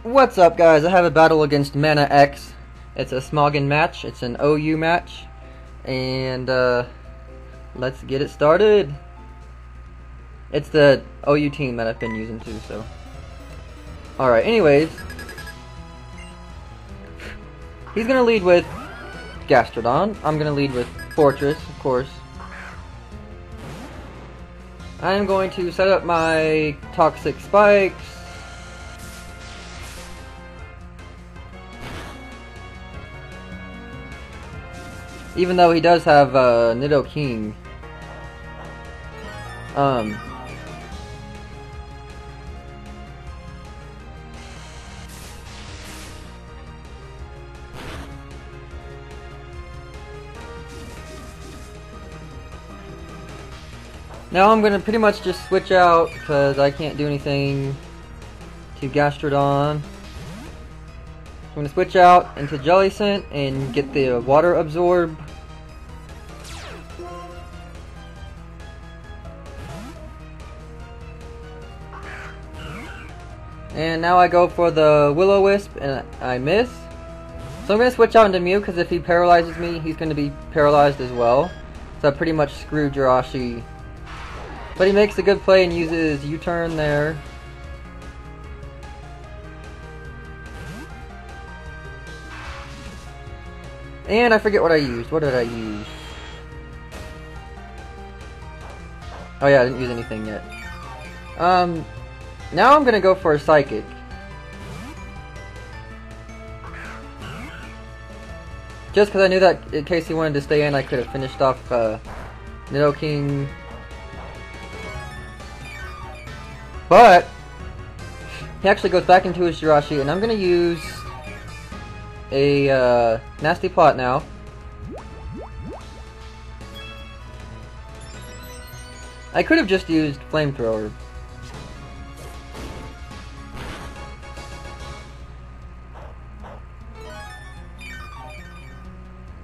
What's up, guys? I have a battle against ManaX. It's a Smogon match. It's an OU match. And let's get it started. It's the OU team that I've been using too, so. Alright, anyways. He's gonna lead with Gastrodon. I'm gonna lead with Fortress, of course. I am going to set up my Toxic Spikes. Even though he does have Nidoking. Now I'm gonna pretty much just switch out because I can't do anything to Gastrodon. I'm gonna switch out into Jellicent and get the water absorb. And now I go for the Will-O-Wisp and I miss. So I'm gonna switch out into Mew because if he paralyzes me, he's gonna be paralyzed as well. So I pretty much screwed Jirachi. But he makes a good play and uses U-turn there. And I forget what I used. What did I use? Oh yeah, I didn't use anything yet. Now I'm gonna go for a Psychic. Just because I knew that in case he wanted to stay in, I could have finished off Nidoking. But he actually goes back into his Jirachi, and I'm gonna use a Nasty Plot now. I could have just used Flamethrower.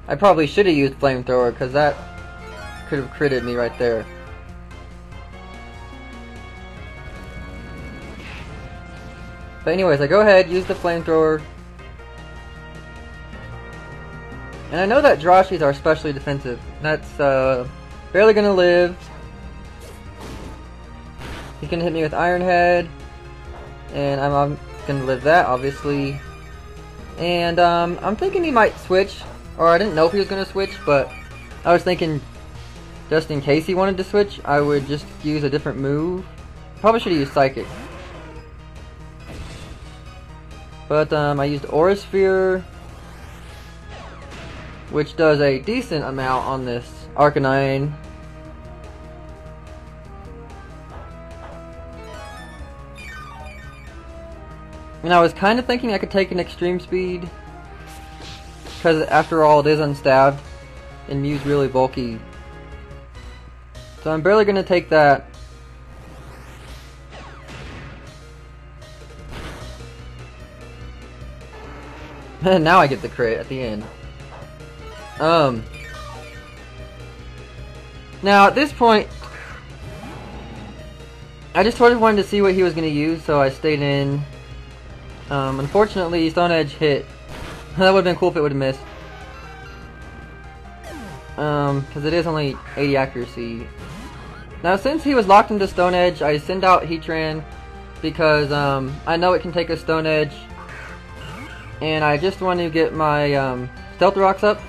I probably should have used Flamethrower because that could have critted me right there. But anyways, I go ahead, use the Flamethrower. And I know that Jirachis are especially defensive. That's barely gonna live. He's gonna hit me with Iron Head. And I'm gonna live that, obviously. And I'm thinking he might switch. Or I didn't know if he was gonna switch, but I was thinking just in case he wanted to switch, I would just use a different move. Probably should have used Psychic. But I used Aura Sphere, which does a decent amount on this Arcanine. And I was kind of thinking I could take an Extreme Speed, because after all it is unstabbed, and Mew's really bulky. So I'm barely going to take that. And now I get the crit at the end. Now at this point, I just sort of wanted to see what he was going to use, so I stayed in. Unfortunately, Stone Edge hit. That would have been cool if it would have missed. Because it is only 80 accuracy. Now since he was locked into Stone Edge, I send out Heatran because I know it can take a Stone Edge. And I just want to get my Stealth Rocks up.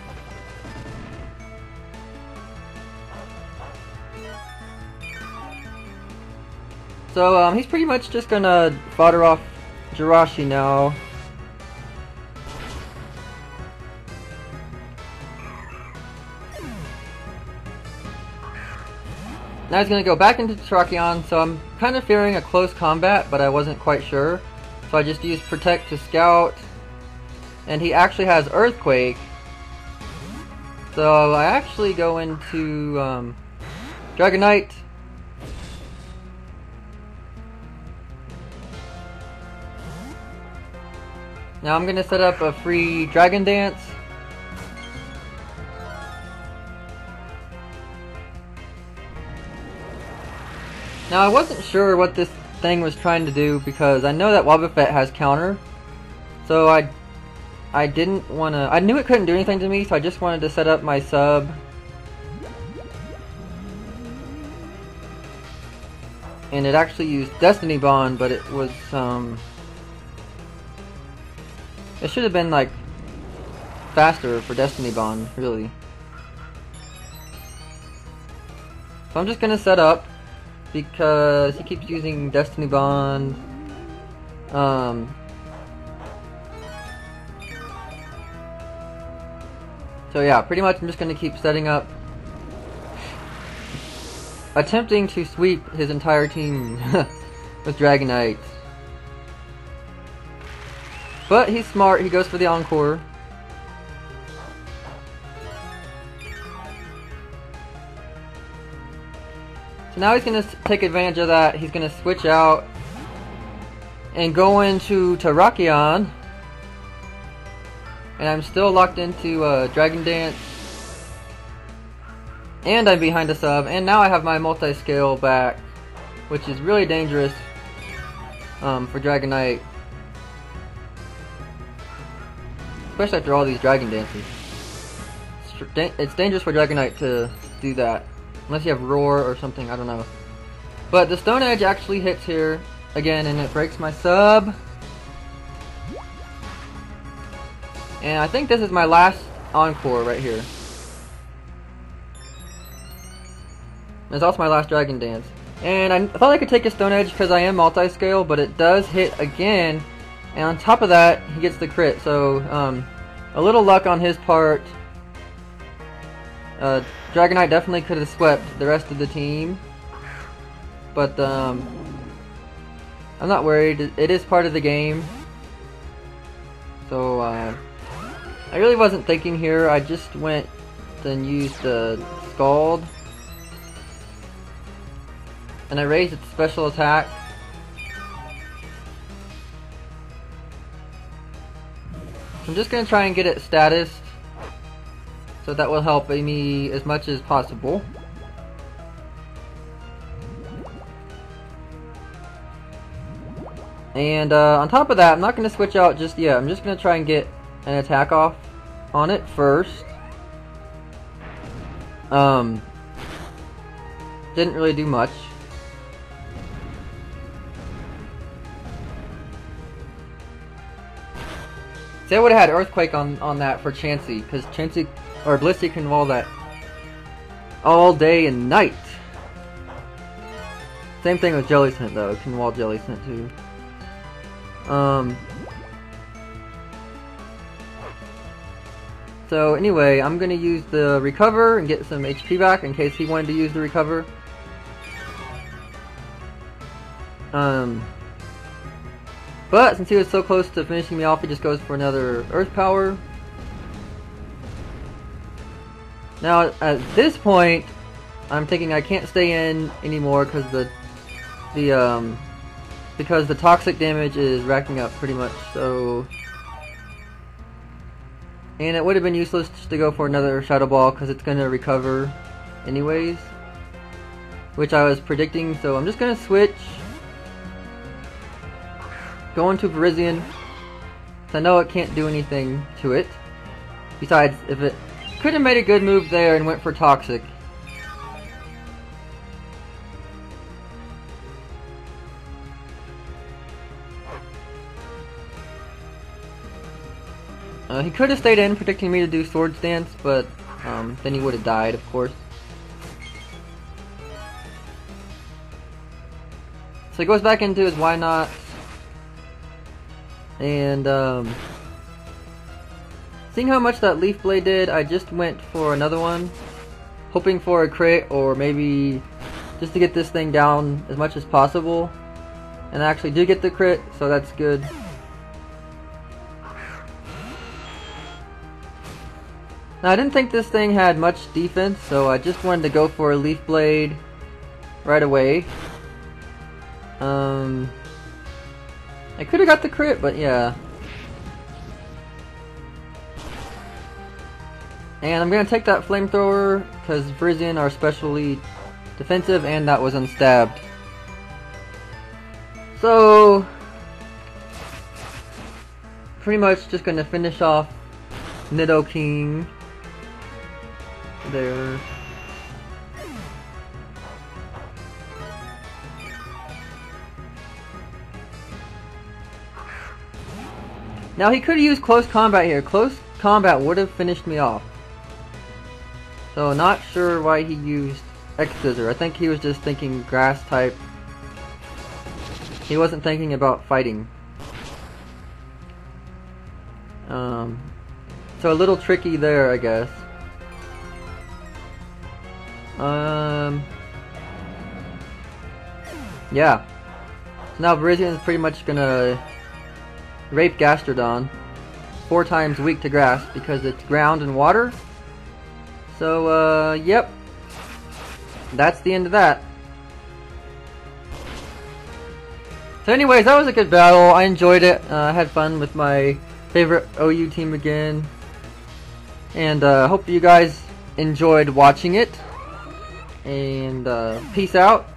So he's pretty much just gonna fodder off Jirachi now. Now he's gonna go back into Terrakion, so I'm kind of fearing a close combat, but I wasn't quite sure. So I just used Protect to scout. And he actually has Earthquake. So I actually go into Dragonite. Now I'm gonna set up a free Dragon Dance. Now I wasn't sure what this thing was trying to do because I know that Wobbuffet has counter, So I didn't want to... I knew it couldn't do anything to me, so I just wanted to set up my sub. And it actually used Destiny Bond, but it was, it should have been, like, faster for Destiny Bond, really. So I'm just gonna set up, because he keeps using Destiny Bond. So yeah, pretty much I'm just gonna keep setting up, attempting to sweep his entire team with Dragonite. But he's smart, he goes for the Encore. So now he's going to take advantage of that. He's going to switch out and go into Terrakion. And I'm still locked into Dragon Dance. And I'm behind a sub. And now I have my multi-scale back, which is really dangerous for Dragonite. Especially after all these Dragon Dances. It's dangerous for Dragonite to do that. Unless you have Roar or something, I don't know. But the Stone Edge actually hits here again, and it breaks my sub. And I think this is my last Encore right here. It's also my last Dragon Dance. And I thought I could take a Stone Edge because I am multi-scale, but it does hit again. And on top of that, he gets the crit. So, a little luck on his part. Dragonite definitely could have swept the rest of the team. But, I'm not worried. It is part of the game. So, I really wasn't thinking here. I just went and used Scald. And I raised its special attack. I'm just going to try and get it status, so that will help me as much as possible. And on top of that, I'm not going to switch out just yet. I'm just going to try and get an attack off on it first. Didn't really do much. See, I would have had Earthquake on that for Chansey, because Chansey or Blissey can wall that all day and night. Same thing with Jellicent though, it can wall Jellicent too. So anyway, I'm gonna use the Recover and get some HP back in case he wanted to use the Recover. But since he was so close to finishing me off, he just goes for another Earth Power. Now at this point, I'm thinking I can't stay in anymore because because the toxic damage is racking up pretty much. So, and it would have been useless just to go for another Shadow Ball because it's gonna recover anyways, which I was predicting. So I'm just gonna switch. Go into Virizion. I know it can't do anything to it. Besides, if it could have made a good move there and went for Toxic. He could have stayed in, predicting me to do Swords Dance, but then he would have died, of course. So he goes back into his Why Not. And seeing how much that Leaf Blade did, I just went for another one, hoping for a crit or maybe just to get this thing down as much as possible. And I actually did get the crit, so that's good. Now I didn't think this thing had much defense, so I just wanted to go for a Leaf Blade right away. I could have got the crit, but yeah. And I'm going to take that Flamethrower, because Virizion are especially defensive, and that was unstabbed. So, pretty much just gonna finish off Nidoking there. Now he could have used close combat here. Close combat would have finished me off. So not sure why he used X-Scissor. I think he was just thinking grass type. He wasn't thinking about fighting. So a little tricky there, I guess. Yeah. So now Virizion is pretty much gonna rape Gastrodon. 4 times weak to grass because it's ground and water. So, yep. That's the end of that. So anyways, that was a good battle. I enjoyed it. I had fun with my favorite OU team again. And hope you guys enjoyed watching it. And peace out.